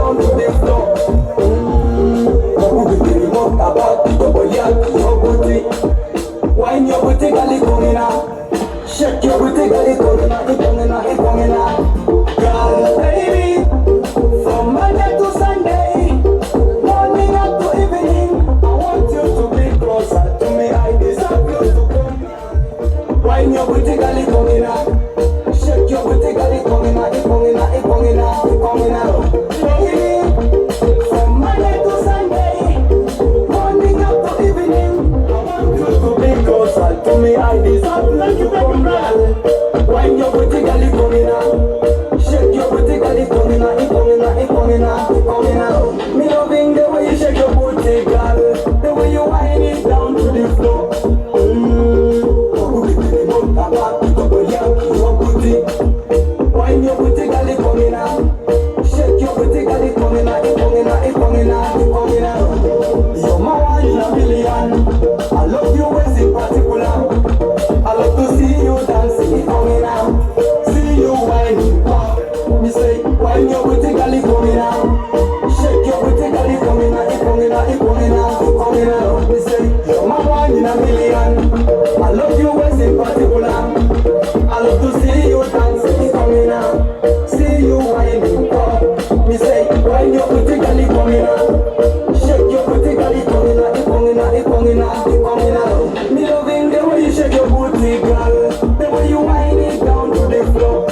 down to the floor. Wine your booty, gali komina. Shake your booty, gali komina. Girl, baby, from Monday to Sunday, morning up to evening, I want you to be closer to me. I deserve you to come. Wine your booty, gali komina. Shake your booty, gali komina. Baby, from Monday to Sunday, morning up to evening, I want you to be closer to me. I deserve you to come. Wine your booty, gali komina. Shake your booty, gali komina. Me loving the way you shake your booty, girl. The way you wind it down to the floor. Wine your booty, gali komina. Shake your booty, gali komina. You're my one in a million. I love your ways in particular. I love to see you dancing, komina. See you whining, me say, wine your booty, gali komina. Shake your booty, gali komina. Me say, you're my one in a million. I love your ways in particular. I love to see you dancing, komina. See you whining, me say, wine your booty, gali komina. Shake your booty, gali komina. Me loving the way you shake your booty, girl. The way you wind it down to the floor.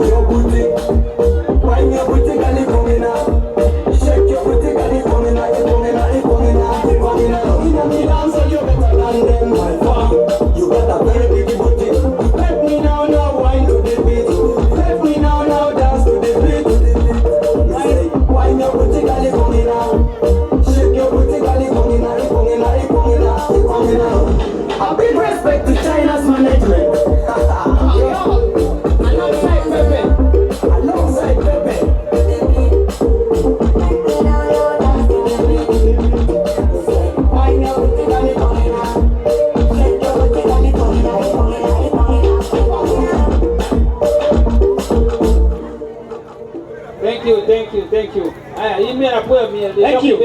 Your booty, wine your booty, gali komina. Shake your booty, gali komina. In a Milan, so you better than them, my farm. You got a very big booty. Let me now, wine to the beat. Let me now, dance to the beat. Wine your booty, gali komina. Shake your booty, gali komina. A big respect to China's management. Alongside Pepe. Wine your booty, gali komina. Shake your booty, gali komina. Thank you. Aya, hii mimi napoa mimi. Thank you.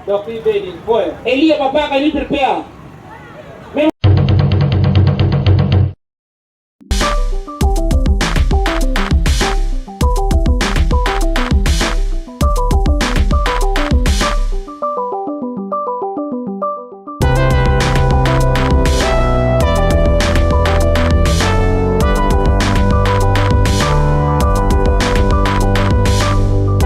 Doc Baby, boy. Elia babaka ni prepare.